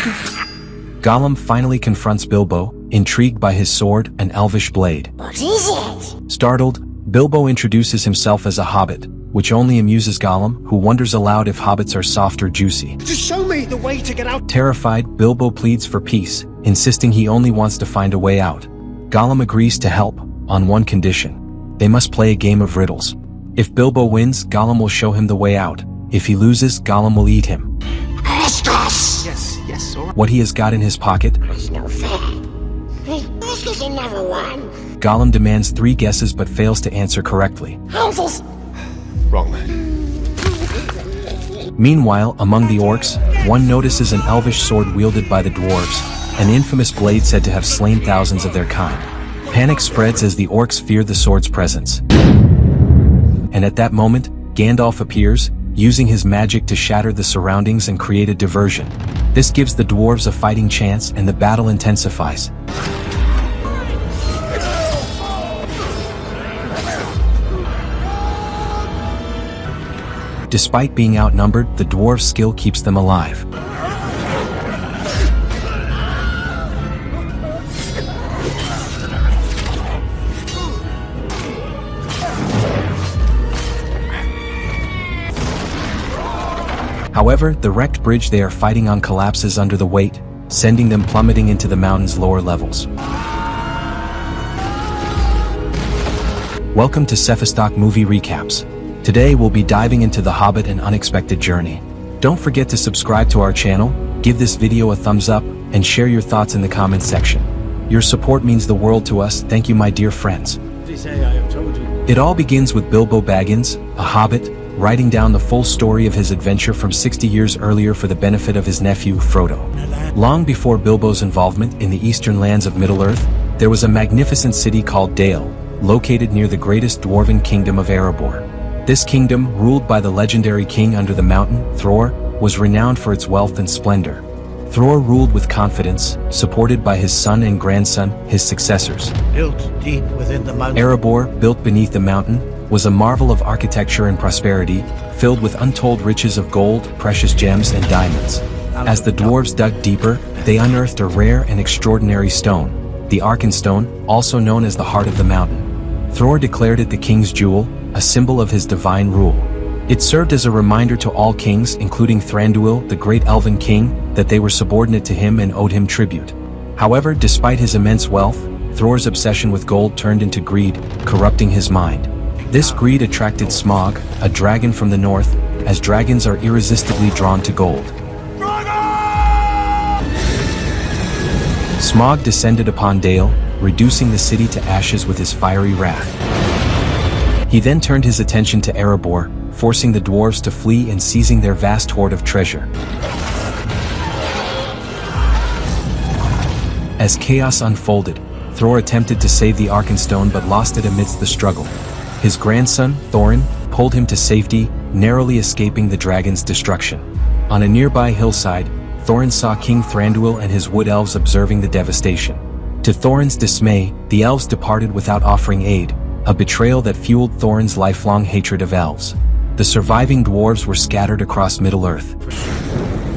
Gollum finally confronts Bilbo, intrigued by his sword and elvish blade. What is it? Startled, Bilbo introduces himself as a hobbit, which only amuses Gollum, who wonders aloud if hobbits are soft or juicy. Just show me the way to get out. Terrified, Bilbo pleads for peace, insisting he only wants to find a way out. Gollum agrees to help, on one condition. They must play a game of riddles. If Bilbo wins, Gollum will show him the way out. If he loses, Gollum will eat him. Yes, all right. What he has got in his pocket? That's no fair. Ask us another one. Gollum demands 3 guesses but fails to answer correctly. Houses. Wrong. Meanwhile, among the orcs, one notices an elvish sword wielded by the dwarves, an infamous blade said to have slain thousands of their kind. Panic spreads as the orcs fear the sword's presence. And at that moment, Gandalf appears, using his magic to shatter the surroundings and create a diversion. This gives the dwarves a fighting chance and the battle intensifies. Despite being outnumbered, the dwarves' skill keeps them alive. However, the wrecked bridge they are fighting on collapses under the weight, sending them plummeting into the mountain's lower levels. Welcome to Cephastock Movie Recaps. Today we'll be diving into The Hobbit: An Unexpected Journey. Don't forget to subscribe to our channel, give this video a thumbs up, and share your thoughts in the comments section. Your support means the world to us. Thank you, my dear friends. It all begins with Bilbo Baggins, a hobbit, writing down the full story of his adventure from 60 years earlier for the benefit of his nephew, Frodo. Long before Bilbo's involvement in the eastern lands of Middle-earth, there was a magnificent city called Dale, located near the greatest dwarven kingdom of Erebor. This kingdom, ruled by the legendary king under the mountain, Thror, was renowned for its wealth and splendor. Thror ruled with confidence, supported by his son and grandson, his successors. Built deep within the mountain. Erebor, built beneath the mountain, was a marvel of architecture and prosperity, filled with untold riches of gold, precious gems, and diamonds. As the dwarves dug deeper, they unearthed a rare and extraordinary stone, the Arkenstone, also known as the Heart of the Mountain. Thror declared it the king's jewel, a symbol of his divine rule. It served as a reminder to all kings, including Thranduil, the great elven king, that they were subordinate to him and owed him tribute. However, despite his immense wealth, Thror's obsession with gold turned into greed, corrupting his mind. This greed attracted Smaug, a dragon from the north, as dragons are irresistibly drawn to gold. Smaug descended upon Dale, reducing the city to ashes with his fiery wrath. He then turned his attention to Erebor, forcing the dwarves to flee and seizing their vast hoard of treasure. As chaos unfolded, Thror attempted to save the Arkenstone but lost it amidst the struggle. His grandson, Thorin, pulled him to safety, narrowly escaping the dragon's destruction. On a nearby hillside, Thorin saw King Thranduil and his wood elves observing the devastation. To Thorin's dismay, the elves departed without offering aid, a betrayal that fueled Thorin's lifelong hatred of elves. The surviving dwarves were scattered across Middle-earth.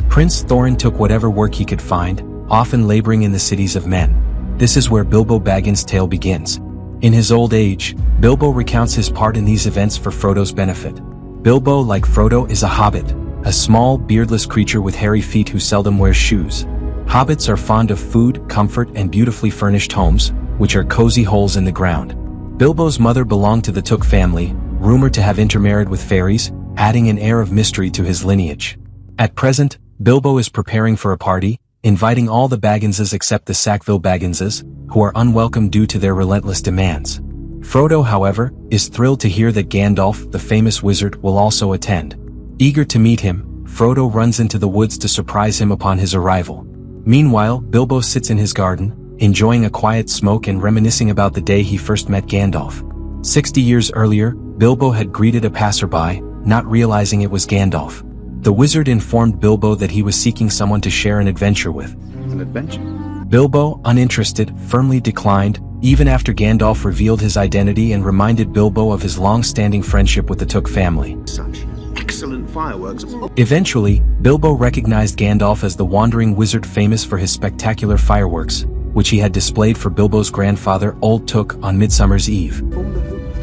Prince Thorin took whatever work he could find, often laboring in the cities of men. This is where Bilbo Baggins' tale begins. In his old age, Bilbo recounts his part in these events for Frodo's benefit. Bilbo, like Frodo, is a hobbit, a small, beardless creature with hairy feet who seldom wears shoes. Hobbits are fond of food, comfort, and beautifully furnished homes, which are cozy holes in the ground. Bilbo's mother belonged to the Took family, rumored to have intermarried with fairies, adding an air of mystery to his lineage. At present, Bilbo is preparing for a party, inviting all the Bagginses except the Sackville Bagginses, who are unwelcome due to their relentless demands. Frodo, however, is thrilled to hear that Gandalf, the famous wizard, will also attend. Eager to meet him, Frodo runs into the woods to surprise him upon his arrival. Meanwhile, Bilbo sits in his garden, enjoying a quiet smoke and reminiscing about the day he first met Gandalf. 60 years earlier, Bilbo had greeted a passerby, not realizing it was Gandalf. The wizard informed Bilbo that he was seeking someone to share an adventure with. An adventure? Bilbo, uninterested, firmly declined, even after Gandalf revealed his identity and reminded Bilbo of his long-standing friendship with the Took family. Such excellent excellent fireworks. Eventually, Bilbo recognized Gandalf as the wandering wizard famous for his spectacular fireworks, which he had displayed for Bilbo's grandfather Old Took on Midsummer's Eve.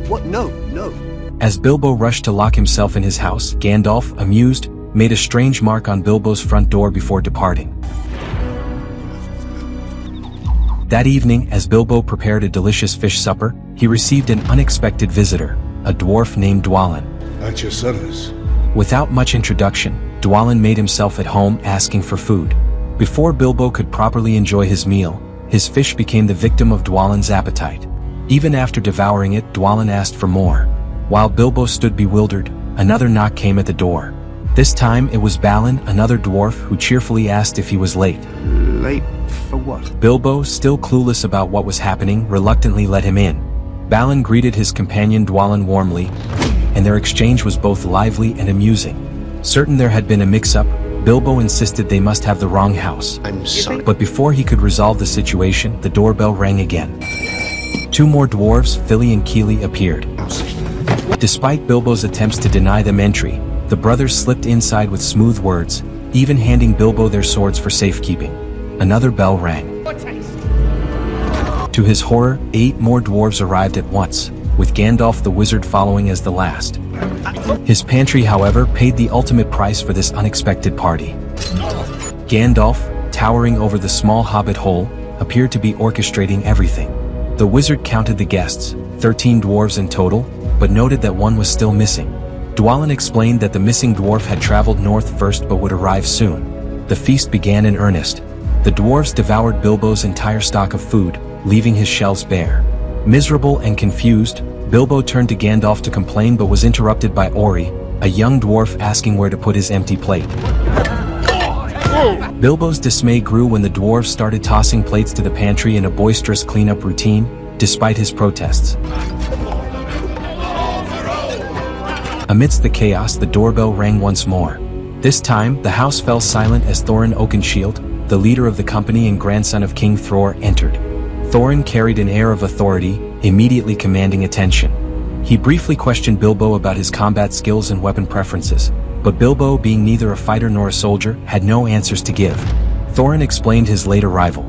What? No, no. As Bilbo rushed to lock himself in his house, Gandalf, amused, made a strange mark on Bilbo's front door before departing. That evening, as Bilbo prepared a delicious fish supper, he received an unexpected visitor, a dwarf named Dwalin. At your service. Without much introduction, Dwalin made himself at home asking for food. Before Bilbo could properly enjoy his meal, his fish became the victim of Dwalin's appetite. Even after devouring it, Dwalin asked for more. While Bilbo stood bewildered, another knock came at the door. This time it was Balin, another dwarf, who cheerfully asked if he was late. Late for what? Bilbo, still clueless about what was happening, reluctantly let him in. Balin greeted his companion Dwalin warmly, and their exchange was both lively and amusing. Certain there had been a mix-up, Bilbo insisted they must have the wrong house. I'm sorry. But before he could resolve the situation, the doorbell rang again. Two more dwarves, Fili and Kili, appeared. Despite Bilbo's attempts to deny them entry, the brothers slipped inside with smooth words, even handing Bilbo their swords for safekeeping. Another bell rang. To his horror, 8 more dwarves arrived at once, with Gandalf the wizard following as the last. His pantry, however, paid the ultimate price for this unexpected party. Gandalf, towering over the small hobbit hole, appeared to be orchestrating everything. The wizard counted the guests, 13 dwarves in total, but noted that one was still missing. Dwalin explained that the missing dwarf had traveled north first but would arrive soon. The feast began in earnest. The dwarves devoured Bilbo's entire stock of food, leaving his shelves bare. Miserable and confused, Bilbo turned to Gandalf to complain but was interrupted by Ori, a young dwarf asking where to put his empty plate. Bilbo's dismay grew when the dwarves started tossing plates to the pantry in a boisterous cleanup routine, despite his protests. Amidst the chaos, the doorbell rang once more. This time, the house fell silent as Thorin Oakenshield, the leader of the company and grandson of King Thror, entered. Thorin carried an air of authority, immediately commanding attention. He briefly questioned Bilbo about his combat skills and weapon preferences, but Bilbo, being neither a fighter nor a soldier, had no answers to give. Thorin explained his late arrival.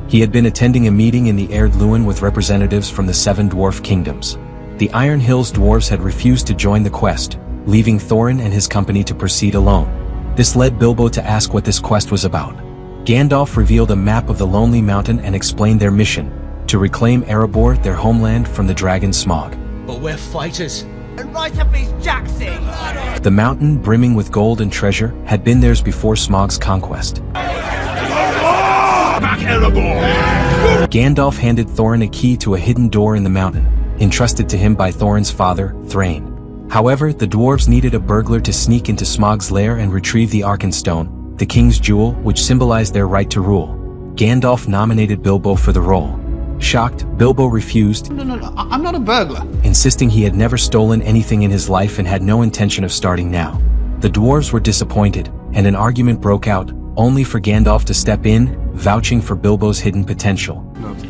He had been attending a meeting in the Erd Luin with representatives from the 7 dwarf kingdoms. The Iron Hills dwarves had refused to join the quest, leaving Thorin and his company to proceed alone. This led Bilbo to ask what this quest was about. Gandalf revealed a map of the Lonely Mountain and explained their mission, to reclaim Erebor, their homeland, from the dragon Smaug. But we're fighters. And right up his jacksie! The mountain, brimming with gold and treasure, had been theirs before Smaug's conquest. Back, Erebor! Gandalf handed Thorin a key to a hidden door in the mountain, entrusted to him by Thorin's father, Thrain. However, the dwarves needed a burglar to sneak into Smaug's lair and retrieve the Arkenstone, the king's jewel, which symbolized their right to rule. Gandalf nominated Bilbo for the role. Shocked, Bilbo refused, No, I'm not a burglar. insisting he had never stolen anything in his life and had no intention of starting now. The dwarves were disappointed, and an argument broke out, only for Gandalf to step in, vouching for Bilbo's hidden potential.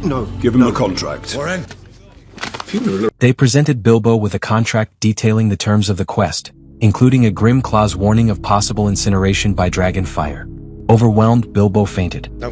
No. Give him the contract. Warren. They presented Bilbo with a contract detailing the terms of the quest, including a grim clause warning of possible incineration by dragon fire. Overwhelmed, Bilbo fainted. No.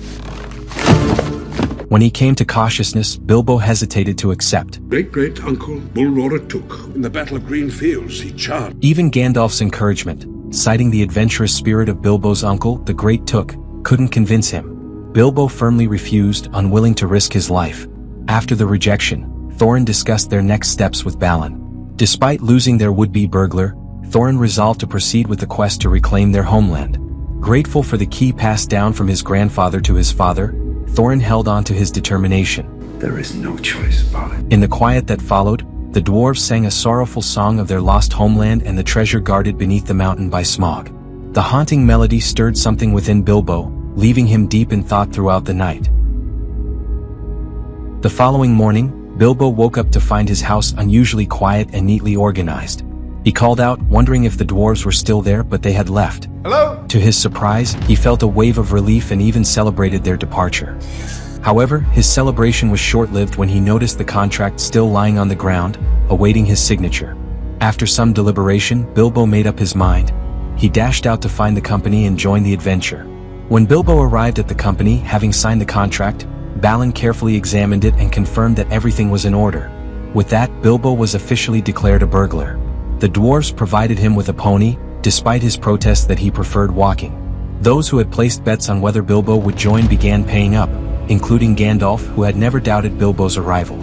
When he came to cautiousness, Bilbo hesitated to accept. Great-great-uncle Bulrora Took. In the Battle of Green Fields, he charged. Even Gandalf's encouragement, citing the adventurous spirit of Bilbo's uncle, the Great Took, couldn't convince him. Bilbo firmly refused, unwilling to risk his life. After the rejection, Thorin discussed their next steps with Balin. Despite losing their would-be burglar, Thorin resolved to proceed with the quest to reclaim their homeland. Grateful for the key passed down from his grandfather to his father, Thorin held on to his determination. There is no choice, Balin. In the quiet that followed, the dwarves sang a sorrowful song of their lost homeland and the treasure guarded beneath the mountain by Smaug. The haunting melody stirred something within Bilbo, leaving him deep in thought throughout the night. The following morning, Bilbo woke up to find his house unusually quiet and neatly organized. He called out, wondering if the dwarves were still there, but they had left. Hello? To his surprise, he felt a wave of relief and even celebrated their departure. However, his celebration was short-lived when he noticed the contract still lying on the ground, awaiting his signature. After some deliberation, Bilbo made up his mind. he dashed out to find the company and join the adventure. When Bilbo arrived at the company, having signed the contract, Balin carefully examined it and confirmed that everything was in order. With that, Bilbo was officially declared a burglar. The dwarves provided him with a pony, despite his protests that he preferred walking. Those who had placed bets on whether Bilbo would join began paying up, including Gandalf, who had never doubted Bilbo's arrival.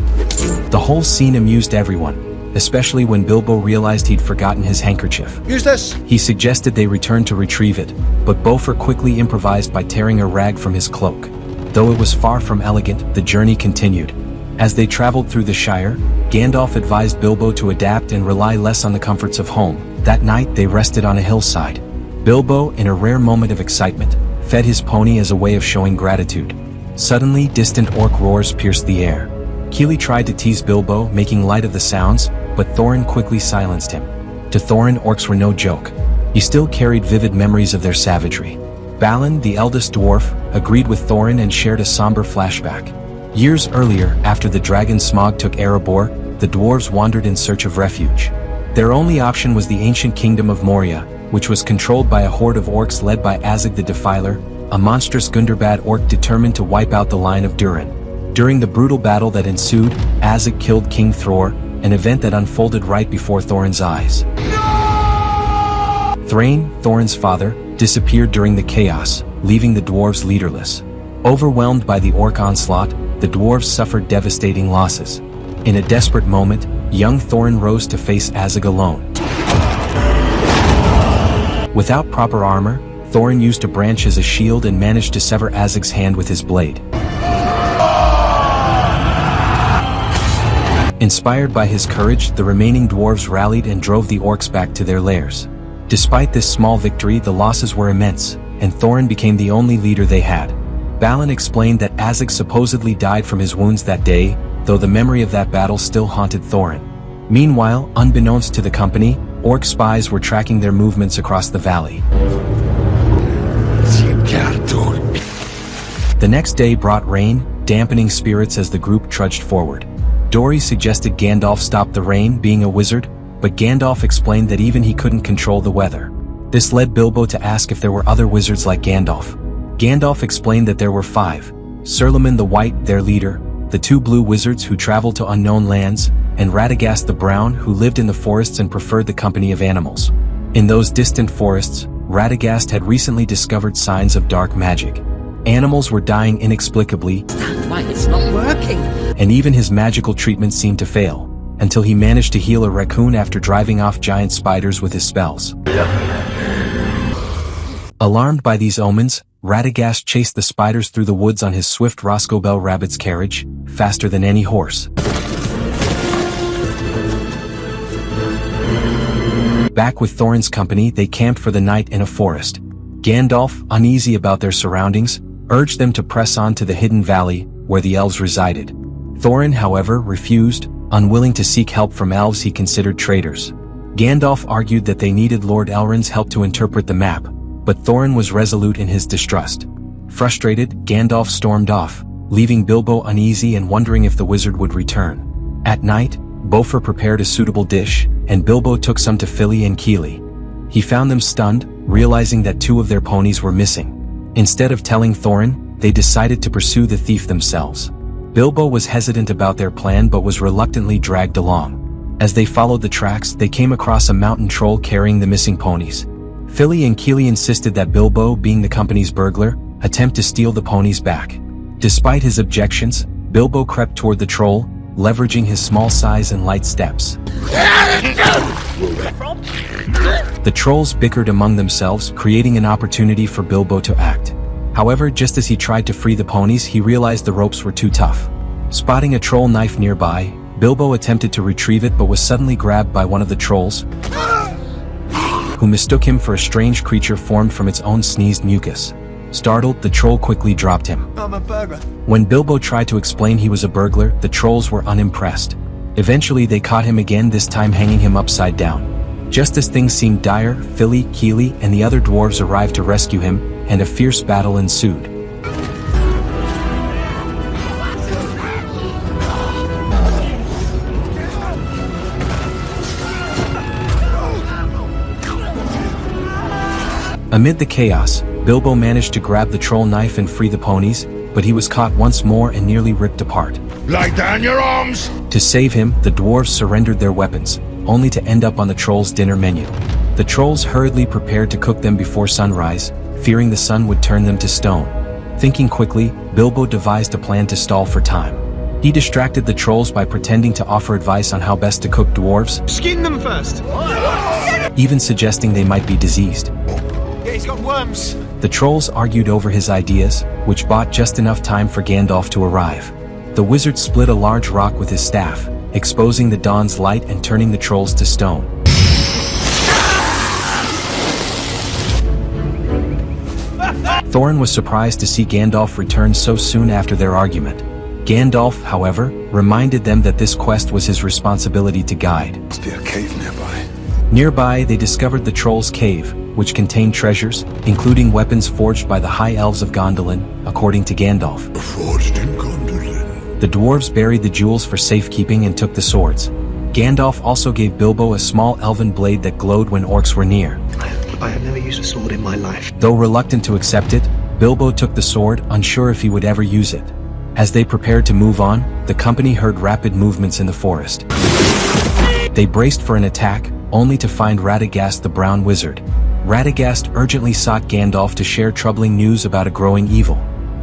The whole scene amused everyone, especially when Bilbo realized he'd forgotten his handkerchief. Use this! He suggested they return to retrieve it, but Beaufort quickly improvised by tearing a rag from his cloak. Though it was far from elegant, the journey continued. As they traveled through the Shire, Gandalf advised Bilbo to adapt and rely less on the comforts of home. That night they rested on a hillside. Bilbo, in a rare moment of excitement, fed his pony as a way of showing gratitude. Suddenly, distant orc roars pierced the air. Keely tried to tease Bilbo, making light of the sounds, but Thorin quickly silenced him. To Thorin, orcs were no joke. He still carried vivid memories of their savagery. Balin, the eldest dwarf, agreed with Thorin and shared a somber flashback. Years earlier, after the dragon Smaug took Erebor, the dwarves wandered in search of refuge. Their only option was the ancient kingdom of Moria, which was controlled by a horde of orcs led by Azog the Defiler, a monstrous Gundabad orc determined to wipe out the line of Durin. During the brutal battle that ensued, Azog killed King Thror, an event that unfolded right before Thorin's eyes. Thrain, Thorin's father, disappeared during the chaos, leaving the dwarves leaderless. Overwhelmed by the orc onslaught, the dwarves suffered devastating losses. In a desperate moment, young Thorin rose to face Azog alone. Without proper armor, Thorin used a branch as a shield and managed to sever Azog's hand with his blade. Inspired by his courage, the remaining dwarves rallied and drove the orcs back to their lairs. Despite this small victory, the losses were immense, and Thorin became the only leader they had. Balin explained that Azog supposedly died from his wounds that day, though the memory of that battle still haunted Thorin. Meanwhile, unbeknownst to the company, orc spies were tracking their movements across the valley. The next day brought rain, dampening spirits as the group trudged forward. Dori suggested Gandalf stop the rain, being a wizard, but Gandalf explained that even he couldn't control the weather. This led Bilbo to ask if there were other wizards like Gandalf. Gandalf explained that there were 5. Surleman the White, their leader, the 2 blue wizards who traveled to unknown lands, and Radagast the Brown, who lived in the forests and preferred the company of animals. In those distant forests, Radagast had recently discovered signs of dark magic. Animals were dying inexplicably, Why it's not working? and even his magical treatment seemed to fail, until he managed to heal a raccoon after driving off giant spiders with his spells. Alarmed by these omens, Radagast chased the spiders through the woods on his swift Roscoebell rabbit's carriage, faster than any horse. Back with Thorin's company, they camped for the night in a forest. Gandalf, uneasy about their surroundings, urged them to press on to the hidden valley, where the elves resided. Thorin, however, refused, unwilling to seek help from elves he considered traitors. Gandalf argued that they needed Lord Elrond's help to interpret the map, but Thorin was resolute in his distrust. Frustrated, Gandalf stormed off, leaving Bilbo uneasy and wondering if the wizard would return. At night, Beaufort prepared a suitable dish, and Bilbo took some to Fili and Keely. He found them stunned, realizing that 2 of their ponies were missing. Instead of telling Thorin, they decided to pursue the thief themselves. Bilbo was hesitant about their plan but was reluctantly dragged along. As they followed the tracks, they came across a mountain troll carrying the missing ponies. Fili and Keely insisted that Bilbo, being the company's burglar, attempt to steal the ponies back. Despite his objections, Bilbo crept toward the troll, leveraging his small size and light steps. The trolls bickered among themselves, creating an opportunity for Bilbo to act. However, just as he tried to free the ponies, he realized the ropes were too tough. Spotting a troll knife nearby, Bilbo attempted to retrieve it but was suddenly grabbed by one of the trolls, who mistook him for a strange creature formed from its own sneezed mucus. Startled, the troll quickly dropped him. I'm a burglar. When Bilbo tried to explain he was a burglar, the trolls were unimpressed. Eventually they caught him again, this time hanging him upside down. Just as things seemed dire, Fili, Keely, and the other dwarves arrived to rescue him, and a fierce battle ensued. Amid the chaos, Bilbo managed to grab the troll knife and free the ponies, but he was caught once more and nearly ripped apart. Lie down your arms! To save him, the dwarves surrendered their weapons, only to end up on the trolls' dinner menu. The trolls hurriedly prepared to cook them before sunrise, fearing the sun would turn them to stone. Thinking quickly, Bilbo devised a plan to stall for time. He distracted the trolls by pretending to offer advice on how best to cook dwarves, Skin them first! even suggesting they might be diseased. Yeah, he's got worms! The trolls argued over his ideas, which bought just enough time for Gandalf to arrive. The wizard split a large rock with his staff, exposing the dawn's light and turning the trolls to stone. Thorin was surprised to see Gandalf return so soon after their argument. Gandalf, however, reminded them that this quest was his responsibility to guide. Must be a cave nearby. Nearby, they discovered the Troll's Cave, which contained treasures, including weapons forged by the High Elves of Gondolin, according to Gandalf. Forged in Gondolin. The dwarves buried the jewels for safekeeping and took the swords. Gandalf also gave Bilbo a small elven blade that glowed when orcs were near. I have never used a sword in my life. Though reluctant to accept it, Bilbo took the sword, unsure if he would ever use it. As they prepared to move on, the company heard rapid movements in the forest. They braced for an attack, only to find Radagast the Brown Wizard. Radagast urgently sought Gandalf to share troubling news about a growing evil.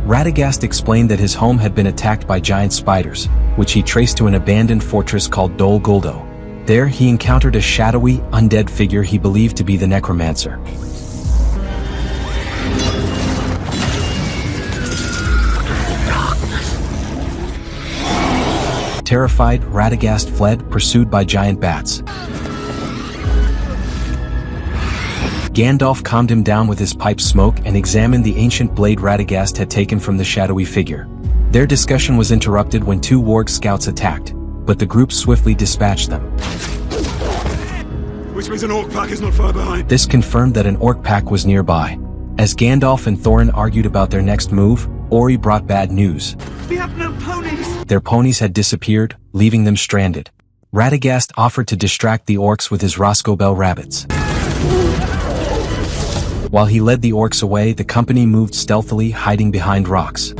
Radagast explained that his home had been attacked by giant spiders, which he traced to an abandoned fortress called Dol Guldo. There he encountered a shadowy, undead figure he believed to be the necromancer. Terrified, Radagast fled, pursued by giant bats. Gandalf calmed him down with his pipe smoke and examined the ancient blade Radagast had taken from the shadowy figure. Their discussion was interrupted when two warg scouts attacked, but the group swiftly dispatched them. Which means an orc pack is not far behind. This confirmed that an orc pack was nearby. As Gandalf and Thorin argued about their next move, Ori brought bad news. We have no ponies! Their ponies had disappeared, leaving them stranded. Radagast offered to distract the orcs with his Roscoe rabbits. While he led the orcs away, the company moved stealthily, hiding behind rocks.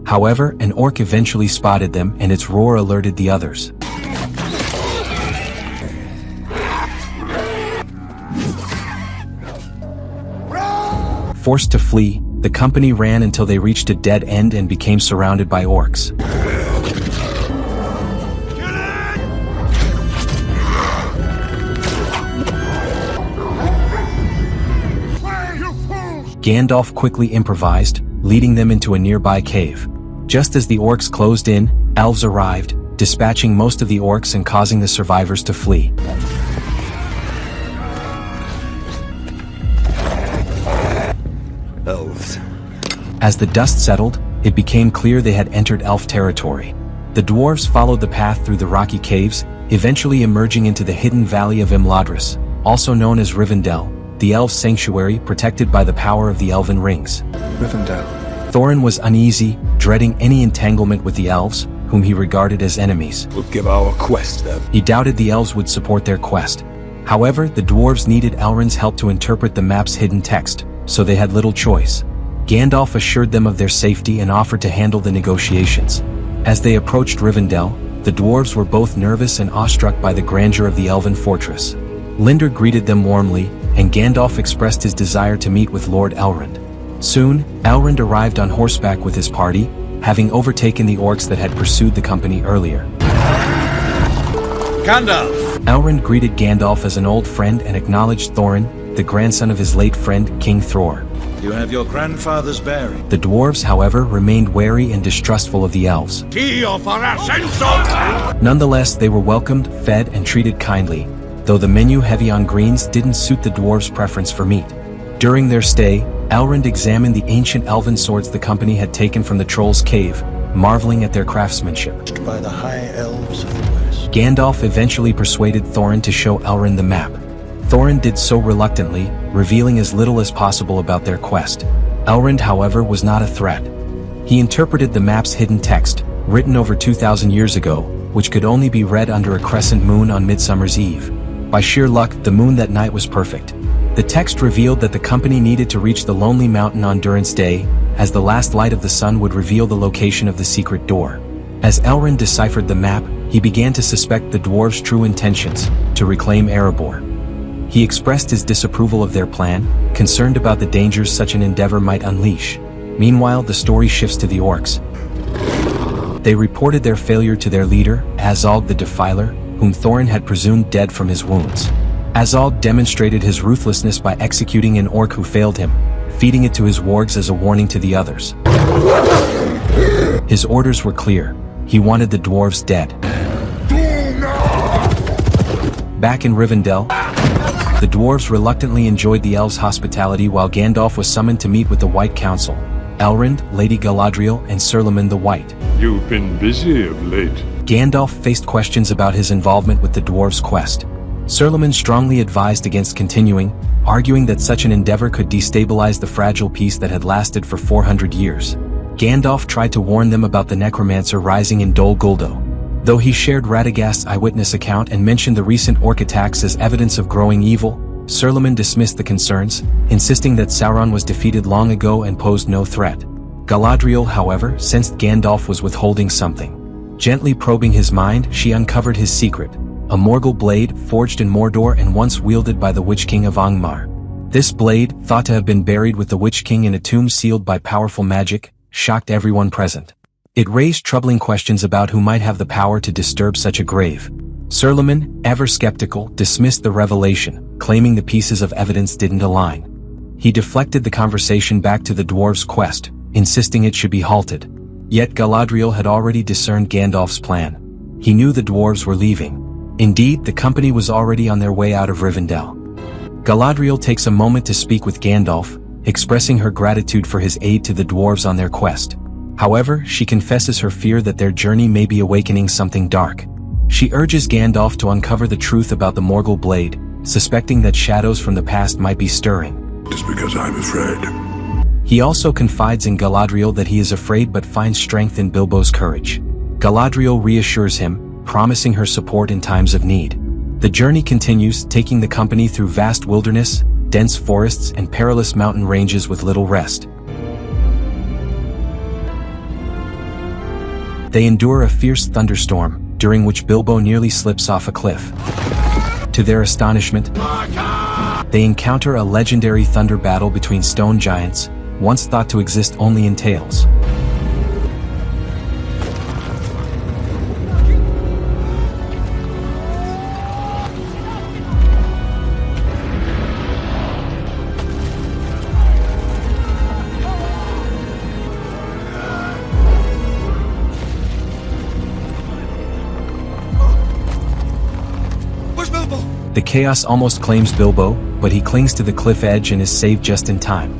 However, an orc eventually spotted them and its roar alerted the others. Forced to flee, the company ran until they reached a dead end and became surrounded by orcs. Gandalf quickly improvised, leading them into a nearby cave. Just as the orcs closed in, elves arrived, dispatching most of the orcs and causing the survivors to flee. Elves. As the dust settled, it became clear they had entered elf territory. The dwarves followed the path through the rocky caves, eventually emerging into the hidden valley of Imladris, also known as Rivendell, the elves' sanctuary protected by the power of the elven rings. Rivendell. Thorin was uneasy, dreading any entanglement with the elves, whom he regarded as enemies. We'll give our quest then. He doubted the elves would support their quest. However, the dwarves needed Elrond's help to interpret the map's hidden text, so they had little choice. Gandalf assured them of their safety and offered to handle the negotiations. As they approached Rivendell, the dwarves were both nervous and awestruck by the grandeur of the elven fortress. Linder greeted them warmly, and Gandalf expressed his desire to meet with Lord Elrond. Soon, Elrond arrived on horseback with his party, having overtaken the orcs that had pursued the company earlier. Gandalf! Elrond greeted Gandalf as an old friend and acknowledged Thorin, the grandson of his late friend, King Thror. You have your grandfather's bearing. The dwarves, however, remained wary and distrustful of the elves. Nonetheless, they were welcomed, fed, and treated kindly, though the menu heavy on greens didn't suit the dwarves' preference for meat. During their stay, Elrond examined the ancient elven swords the company had taken from the Troll's Cave, marveling at their craftsmanship. By the high elves of the west. Gandalf eventually persuaded Thorin to show Elrond the map. Thorin did so reluctantly, revealing as little as possible about their quest. Elrond, however, was not a threat. He interpreted the map's hidden text, written over 2,000 years ago, which could only be read under a crescent moon on Midsummer's Eve. By sheer luck, the moon that night was perfect. The text revealed that the company needed to reach the Lonely Mountain on Durance Day, as the last light of the sun would reveal the location of the secret door. As Elrond deciphered the map, he began to suspect the dwarves' true intentions, to reclaim Erebor. He expressed his disapproval of their plan, concerned about the dangers such an endeavor might unleash. Meanwhile, the story shifts to the orcs. They reported their failure to their leader, Azog the Defiler, whom Thorin had presumed dead from his wounds. Azog demonstrated his ruthlessness by executing an orc who failed him, feeding it to his wargs as a warning to the others. His orders were clear. He wanted the dwarves dead. Back in Rivendell, the dwarves reluctantly enjoyed the elves' hospitality while Gandalf was summoned to meet with the White Council, Elrond, Lady Galadriel, and Sir Lumen the White. You've been busy of late. Gandalf faced questions about his involvement with the dwarves' quest. Sir Lumen strongly advised against continuing, arguing that such an endeavor could destabilize the fragile peace that had lasted for 400 years. Gandalf tried to warn them about the necromancer rising in Dol Guldo. Though he shared Radagast's eyewitness account and mentioned the recent orc attacks as evidence of growing evil, Sir Lumen dismissed the concerns, insisting that Sauron was defeated long ago and posed no threat. Galadriel, however, sensed Gandalf was withholding something. Gently probing his mind, she uncovered his secret, a Morgul blade forged in Mordor and once wielded by the Witch King of Angmar. This blade, thought to have been buried with the Witch King in a tomb sealed by powerful magic, shocked everyone present. It raised troubling questions about who might have the power to disturb such a grave. Sir Lumen, ever skeptical, dismissed the revelation, claiming the pieces of evidence didn't align. He deflected the conversation back to the dwarves' quest, insisting it should be halted. Yet Galadriel had already discerned Gandalf's plan. He knew the dwarves were leaving. Indeed, the company was already on their way out of Rivendell. Galadriel takes a moment to speak with Gandalf, expressing her gratitude for his aid to the dwarves on their quest. However, she confesses her fear that their journey may be awakening something dark. She urges Gandalf to uncover the truth about the Morgul blade, suspecting that shadows from the past might be stirring. Just because I'm afraid. He also confides in Galadriel that he is afraid but finds strength in Bilbo's courage. Galadriel reassures him, promising her support in times of need. The journey continues, taking the company through vast wilderness, dense forests, and perilous mountain ranges with little rest. They endure a fierce thunderstorm, during which Bilbo nearly slips off a cliff. To their astonishment, they encounter a legendary thunder battle between stone giants, once thought to exist only in tales. The chaos almost claims Bilbo, but he clings to the cliff edge and is saved just in time.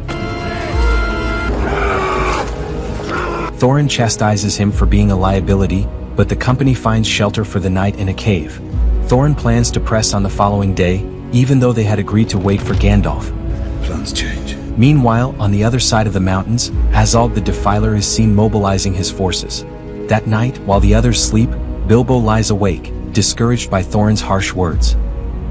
Thorin chastises him for being a liability, but the company finds shelter for the night in a cave. Thorin plans to press on the following day, even though they had agreed to wait for Gandalf. Plans change. Meanwhile, on the other side of the mountains, Azog the Defiler is seen mobilizing his forces. That night, while the others sleep, Bilbo lies awake, discouraged by Thorin's harsh words.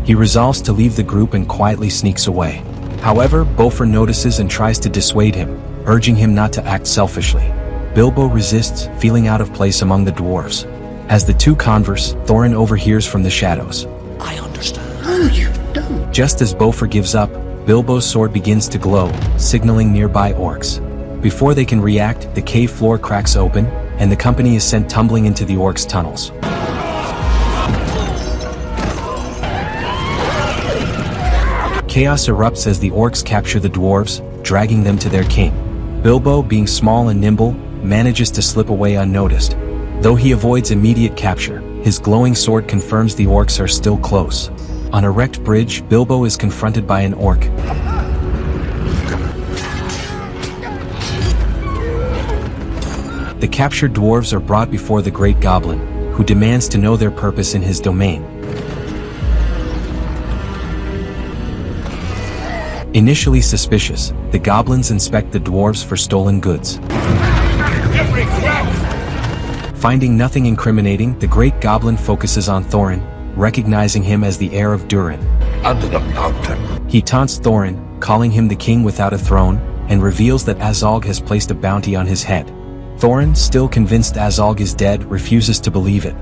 He resolves to leave the group and quietly sneaks away. However, Bofur notices and tries to dissuade him, urging him not to act selfishly. Bilbo resists, feeling out of place among the dwarves. As the two converse, Thorin overhears from the shadows. I understand. No, you don't. Just as Bofur gives up, Bilbo's sword begins to glow, signaling nearby orcs. Before they can react, the cave floor cracks open, and the company is sent tumbling into the orcs' tunnels. Chaos erupts as the orcs capture the dwarves, dragging them to their king. Bilbo, being small and nimble, manages to slip away unnoticed. Though he avoids immediate capture, his glowing sword confirms the orcs are still close. On a wrecked bridge, Bilbo is confronted by an orc. The captured dwarves are brought before the great Goblin, who demands to know their purpose in his domain. Initially suspicious, the goblins inspect the dwarves for stolen goods. Finding nothing incriminating, the great goblin focuses on Thorin, recognizing him as the heir of Durin. Under the mountain. He taunts Thorin, calling him the king without a throne, and reveals that Azog has placed a bounty on his head. Thorin, still convinced Azog is dead, refuses to believe it.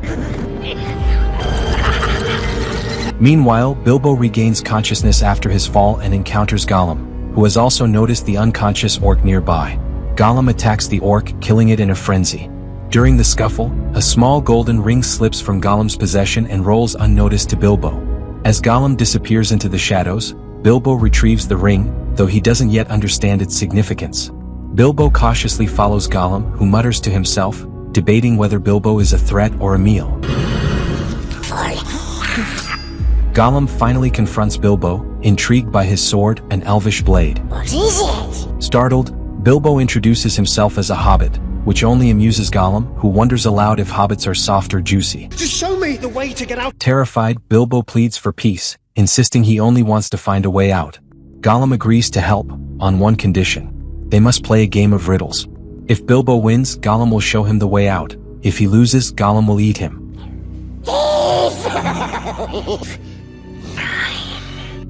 Meanwhile, Bilbo regains consciousness after his fall and encounters Gollum, who has also noticed the unconscious orc nearby. Gollum attacks the orc, killing it in a frenzy. During the scuffle, a small golden ring slips from Gollum's possession and rolls unnoticed to Bilbo. As Gollum disappears into the shadows, Bilbo retrieves the ring, though he doesn't yet understand its significance. Bilbo cautiously follows Gollum, who mutters to himself, debating whether Bilbo is a threat or a meal. Gollum finally confronts Bilbo, intrigued by his sword and elvish blade. What is it? Startled, Bilbo introduces himself as a hobbit, which only amuses Gollum, who wonders aloud if hobbits are soft or juicy. Just show me the way to get out. Terrified, Bilbo pleads for peace, insisting he only wants to find a way out. Gollum agrees to help, on one condition. They must play a game of riddles. If Bilbo wins, Gollum will show him the way out. If he loses, Gollum will eat him.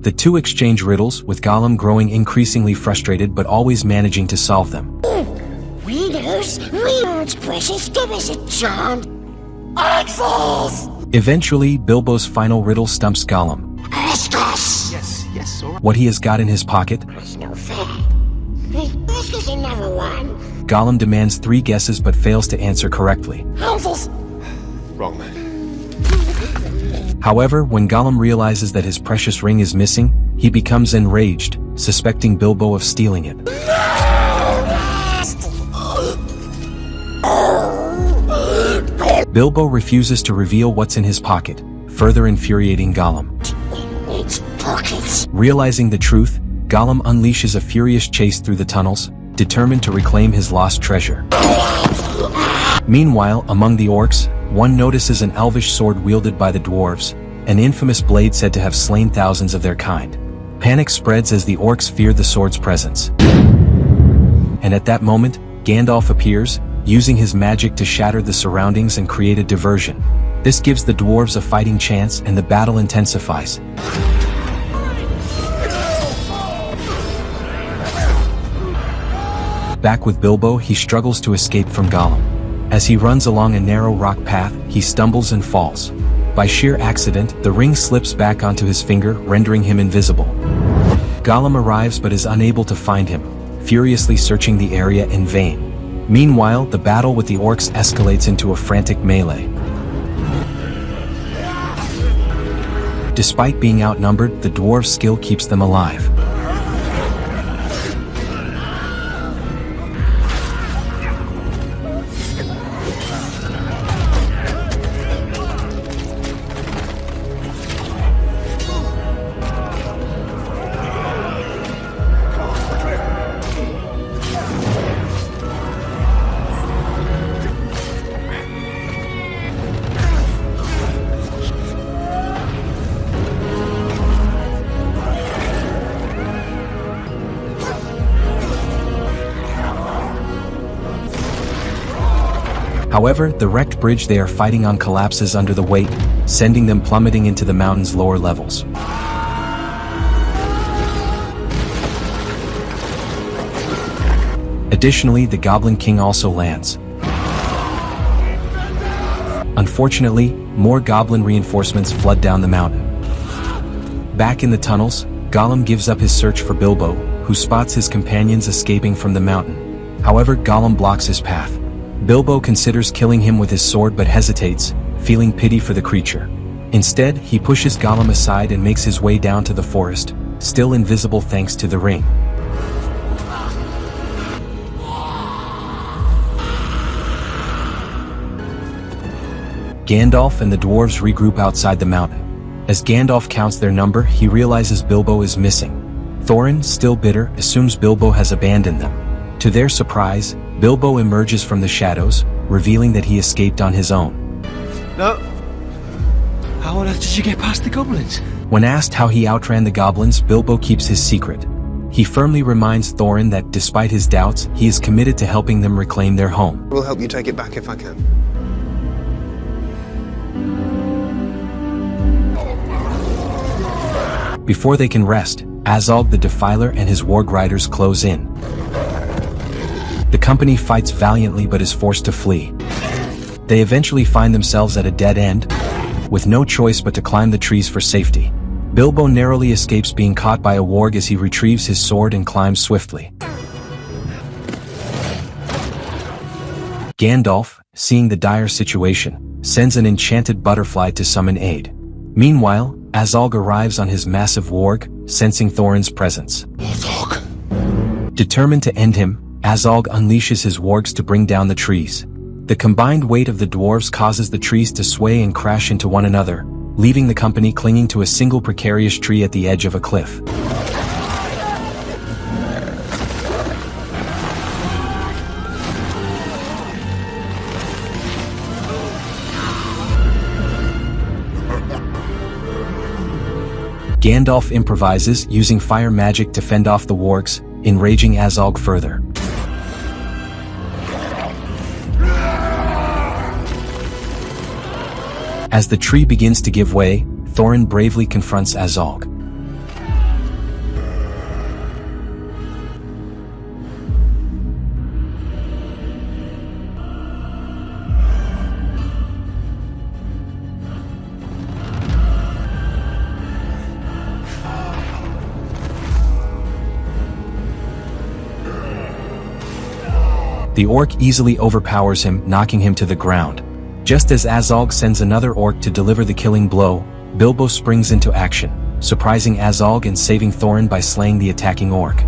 The two exchange riddles, with Gollum growing increasingly frustrated but always managing to solve them. Winners, precious, give us a chance. Access! Eventually, Bilbo's final riddle stumps Gollum. Askus! Yes, alright. What he has got in his pocket? That's no fair. Ask us another one. Gollum demands 3 guesses but fails to answer correctly. Houses. Wrong man. However, when Gollum realizes that his precious ring is missing, he becomes enraged, suspecting Bilbo of stealing it. Bilbo refuses to reveal what's in his pocket, further infuriating Gollum. It's pockets. Realizing the truth, Gollum unleashes a furious chase through the tunnels, determined to reclaim his lost treasure. Meanwhile, among the orcs, one notices an elvish sword wielded by the dwarves, an infamous blade said to have slain thousands of their kind. Panic spreads as the orcs fear the sword's presence. And at that moment, Gandalf appears, using his magic to shatter the surroundings and create a diversion. This gives the dwarves a fighting chance and the battle intensifies. Back with Bilbo, he struggles to escape from Gollum. As he runs along a narrow rock path, he stumbles and falls. By sheer accident, the ring slips back onto his finger, rendering him invisible. Gollum arrives but is unable to find him, furiously searching the area in vain. Meanwhile, the battle with the orcs escalates into a frantic melee. Despite being outnumbered, the dwarves' skill keeps them alive. However, the wrecked bridge they are fighting on collapses under the weight, sending them plummeting into the mountain's lower levels. Additionally, the Goblin King also lands. Unfortunately, more goblin reinforcements flood down the mountain. Back in the tunnels, Gollum gives up his search for Bilbo, who spots his companions escaping from the mountain. However, Gollum blocks his path. Bilbo considers killing him with his sword but hesitates, feeling pity for the creature. Instead, he pushes Gollum aside and makes his way down to the forest, still invisible thanks to the ring. Gandalf and the dwarves regroup outside the mountain. As Gandalf counts their number, he realizes Bilbo is missing. Thorin, still bitter, assumes Bilbo has abandoned them. To their surprise, Bilbo emerges from the shadows, revealing that he escaped on his own. No. How on earth did you get past the goblins? When asked how he outran the goblins, Bilbo keeps his secret. He firmly reminds Thorin that despite his doubts, he is committed to helping them reclaim their home. We'll help you take it back if I can. Before they can rest, Azog the Defiler and his warg riders close in. The company fights valiantly but is forced to flee. They eventually find themselves at a dead end, with no choice but to climb the trees for safety. Bilbo narrowly escapes being caught by a warg as he retrieves his sword and climbs swiftly. Gandalf, seeing the dire situation, sends an enchanted butterfly to summon aid. Meanwhile, Azog arrives on his massive warg, sensing Thorin's presence. Determined to end him, Azog unleashes his wargs to bring down the trees. The combined weight of the dwarves causes the trees to sway and crash into one another, leaving the company clinging to a single precarious tree at the edge of a cliff. Gandalf improvises, using fire magic to fend off the wargs, enraging Azog further. As the tree begins to give way, Thorin bravely confronts Azog. The orc easily overpowers him, knocking him to the ground. Just as Azog sends another orc to deliver the killing blow, Bilbo springs into action, surprising Azog and saving Thorin by slaying the attacking orc.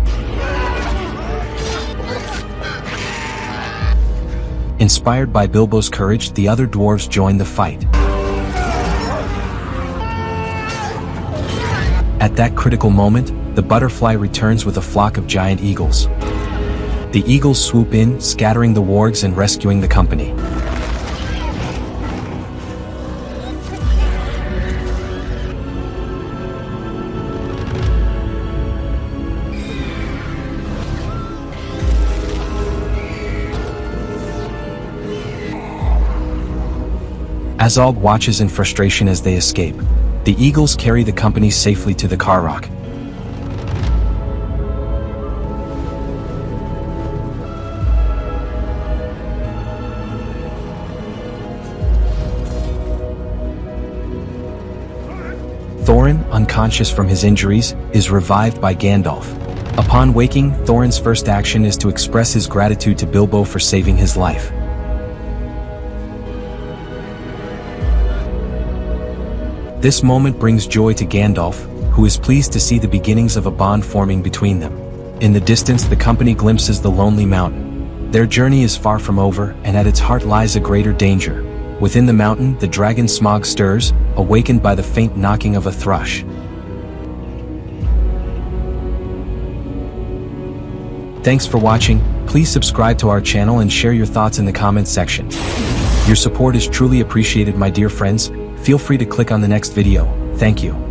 Inspired by Bilbo's courage, the other dwarves join the fight. At that critical moment, the butterfly returns with a flock of giant eagles. The eagles swoop in, scattering the wargs and rescuing the company. Azog watches in frustration as they escape. The eagles carry the company safely to the Carrock. Thorin, unconscious from his injuries, is revived by Gandalf. Upon waking, Thorin's first action is to express his gratitude to Bilbo for saving his life. This moment brings joy to Gandalf, who is pleased to see the beginnings of a bond forming between them. In the distance, the company glimpses the lonely mountain. Their journey is far from over, and at its heart lies a greater danger. Within the mountain, the dragon Smaug stirs, awakened by the faint knocking of a thrush. Thanks for watching. Please subscribe to our channel and share your thoughts in the comments section. Your support is truly appreciated, my dear friends. Feel free to click on the next video. Thank you.